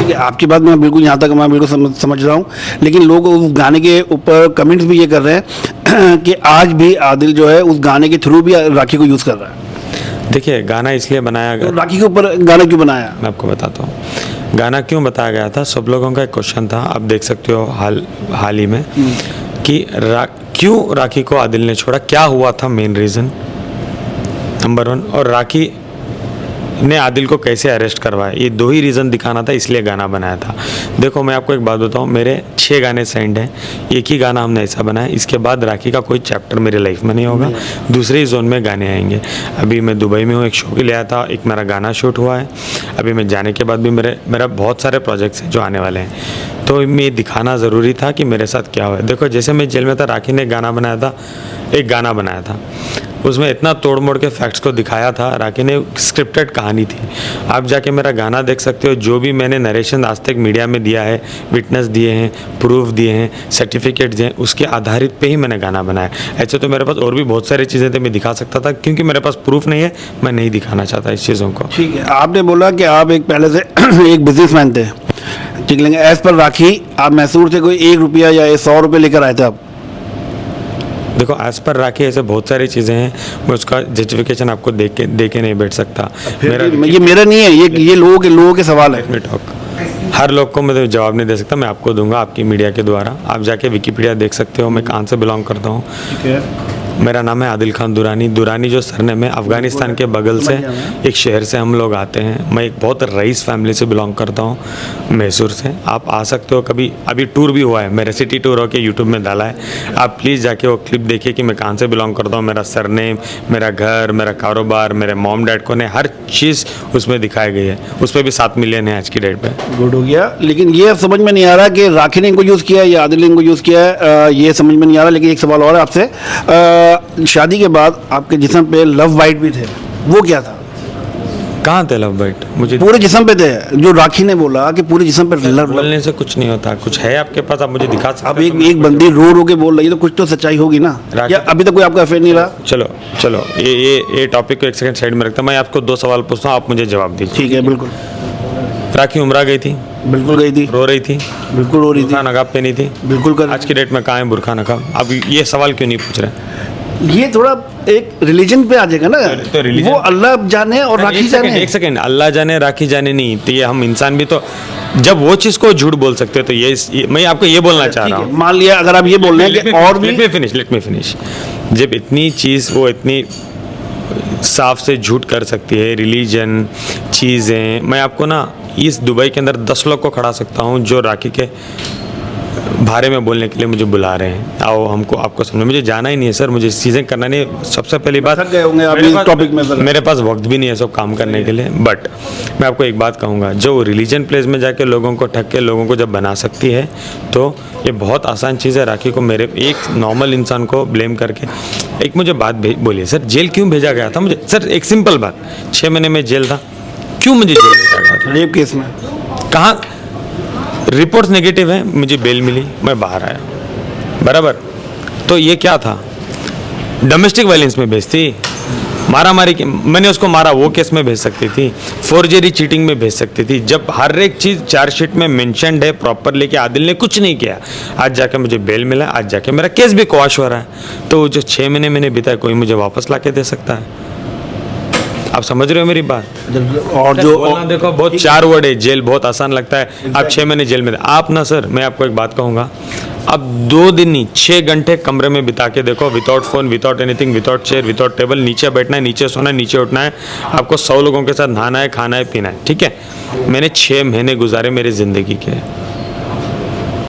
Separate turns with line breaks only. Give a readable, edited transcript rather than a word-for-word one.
ठीक है, आपकी बात मैं बिल्कुल यहाँ तक मैं बिल्कुल समझ रहा हूँ, लेकिन लोग उस गाने के ऊपर कमेंट्स भी ये कर रहे हैं कि आज भी आदिल जो है उस गाने के थ्रू भी राखी को यूज़ कर रहा है।
देखिए, गाना इसलिए बनाया गया,
तो राखी के ऊपर गाना क्यों बनाया?
मैं आपको बताता हूँ गाना क्यों बताया गया था। सब लोगों का एक क्वेश्चन था, आप देख सकते हो हाल ही में कि क्यों राखी को आदिल ने छोड़ा, क्या हुआ था मेन रीज़न नंबर 1, और राखी ने आदिल को कैसे अरेस्ट करवाया, ये 2 ही रीज़न दिखाना था, इसलिए गाना बनाया था। देखो, मैं आपको एक बात बताऊँ, मेरे 6 गाने सेंड हैं, एक ही गाना हमने ऐसा बनाया, इसके बाद राखी का कोई चैप्टर मेरे लाइफ में नहीं होगा, दूसरे ही जोन में गाने आएंगे। अभी मैं दुबई में हूँ, एक शो के लिए आया था, एक मेरा गाना शूट हुआ है, अभी मैं जाने के बाद भी मेरा बहुत सारे प्रोजेक्ट्स हैं जो आने वाले हैं, तो मैं दिखाना ज़रूरी था कि मेरे साथ क्या हुआ है। देखो, जैसे मैं जेल में था, राखी ने एक गाना बनाया था, उसमें इतना तोड़ मोड़ के फैक्ट्स को दिखाया था। राखी ने स्क्रिप्टेड कहानी थी, आप जाके मेरा गाना देख सकते हो, जो भी मैंने नरेशन आज तक मीडिया में दिया है, विटनेस दिए हैं, प्रूफ दिए हैं, सर्टिफिकेट दिए हैं, उसके आधारित पे ही मैंने गाना बनाया। ऐसे तो मेरे पास और भी बहुत सारी चीज़ें थे, मैं दिखा सकता था, क्योंकि मेरे पास प्रूफ नहीं है, मैं नहीं दिखाना चाहता इस चीज़ों को।
ठीक है, आपने बोला कि आप एक पहले से एक बिजनेसमैन थे, ठीक लेंगे, एज पर राखी आप मैसूर से कोई 1 रुपया या 100 रुपये लेकर आए थे आप?
देखो, एज पर राखी ऐसे बहुत सारी चीज़ें हैं, मैं उसका जस्टिफिकेशन आपको दे के नहीं बैठ सकता।
ये मेरा नहीं है, ये लोगों के सवाल है।
हर लोग को मैं जवाब नहीं दे सकता, मैं आपको दूंगा आपकी मीडिया के द्वारा। आप जाके विकिपीडिया देख सकते हो मैं कहाँ से बिलोंग करता हूँ।
ठीक है,
मेरा नाम है आदिल खान दुरानी जो सरनेम है, अफ़गानिस्तान के बगल से एक शहर से हम लोग आते हैं। मैं एक बहुत रईस फैमिली से बिलोंग करता हूँ, मैसूर से। आप आ सकते हो कभी, अभी टूर भी हुआ है, मेरा सिटी टूर होकर यूट्यूब में डाला है, आप प्लीज़ जाके वो क्लिप देखिए कि मैं कहाँ से बिलोंग करता हूँ, मेरा सरनेम, मेरा घर, मेरा कारोबार, मेरे मॉम डैड को ने हर चीज़ उसमें दिखाई गई है। उस पर भी 7 मिलियन है आज की डेट पर।
गुड हो गया, लेकिन ये समझ में नहीं आ रहा कि राखी ने इनको यूज़ किया है या आदिल ने इनको यूज़ किया है, ये समझ में नहीं आ रहा। लेकिन एक सवाल और है आपसे, शादी के बाद आपके जिस्म पे लव बाइट भी थे, वो क्या था?
कहाँ थे लव बाइट? मुझे
पूरे जिस्म पे थे, जो राखी ने बोला कि पूरे जिस्म पे लव।
बोलने से कुछ नहीं होता, कुछ है आपके पास, आप मुझे दिखा सकते।
अब एक बंदी रो के बोल रही है, तो कुछ तो सच्चाई होगी ना, या अभी तक कोई आपका अफेयर नहीं रहा?
चलो ये टॉपिक को एक सेकंड साइड में रखता हूँ। मैं आपको 2 सवाल पूछता हूँ, आप मुझे जवाब दीजिए।
ठीक है, बिल्कुल।
राखी उम्रा गई थी?
बिल्कुल गई थी।
रो रही थी?
बिल्कुल रो रही थी।
बुरखा नकाब पहनी थी?
बिल्कुल कर।
आज की डेट में कहाँ है बुरखा नकाब? अब ये सवाल क्यों नहीं पूछ रहे?
ये थोड़ा एक रिलीजन पे आ जाएगा ना,
तो रिलीजन, वो
अल्लाह जाने और राखी जाने।
एक सेकंड, अल्लाह जाने राखी जाने नहीं, तो ये हम इंसान भी तो जब वो चीज़ को झूठ बोल सकते हैं, तो ये मैं आपको ये बोलना चाह रहा हूँ।
मान लिया अगर आप ये बोल रहे हैं कि और भी,
लेट मी फिनिश, जब इतनी चीज़ वो इतनी साफ से झूठ कर सकती है, रिलीजन चीज़ें, मैं आपको ना इस दुबई के अंदर 10 लोग को खड़ा सकता हूँ जो राखी के बारे में बोलने के लिए मुझे बुला रहे हैं। आओ हमको आपको समझ, मुझे जाना ही नहीं है सर, मुझे चीज़ें करना नहीं है। सबसे पहली बात, मेरे पास वक्त भी नहीं है सब काम करने के लिए। बट मैं आपको एक बात कहूँगा, जो रिलीजन प्लेस में जाके लोगों को ठग के लोगों को जब बना सकती है, तो ये बहुत आसान चीज़ है राखी को मेरे एक नॉर्मल इंसान को ब्लेम करके। एक मुझे बात बोलिए सर, जेल क्यों भेजा गया था मुझे? सर एक सिंपल बात, 6 महीने में जेल था, क्यों मुझे जेल भेजा गया था?
रेप केस में
कहाँ रिपोर्ट्स नेगेटिव है, मुझे बेल मिली, मैं बाहर आया, बराबर। तो ये क्या था? डोमेस्टिक वायलेंस में भेजती, मारामारी के, मैंने उसको मारा, वो केस में भेज सकती थी, फोर्जरी चीटिंग में भेज सकती थी। जब हर एक चीज़ चार्जशीट में मेंशन्ड है प्रॉपर, लेके आदिल ने कुछ नहीं किया, आज जाके मुझे बेल मिला, आज जाके मेरा केस भी क्वाश हो रहा है। तो जो 6 महीने मैंने बिताया, कोई मुझे वापस ला के दे सकता है? आप समझ रहे हो मेरी बात?
और जो
देखो, बहुत 4 वर्ड है, जेल बहुत आसान लगता है, आप 6 महीने जेल में आप ना सर, मैं आपको एक बात कहूँगा, अब 2 दिन नहीं 6 घंटे कमरे में बिता के देखो, without phone, without anything, without chair, without table, नीचे बैठना है, नीचे सोना है, नीचे उठना है, आपको 100 लोगों के साथ नहाना है, खाना है, पीना है, ठीक है? मैंने 6 महीने गुजारे मेरी ज़िंदगी के।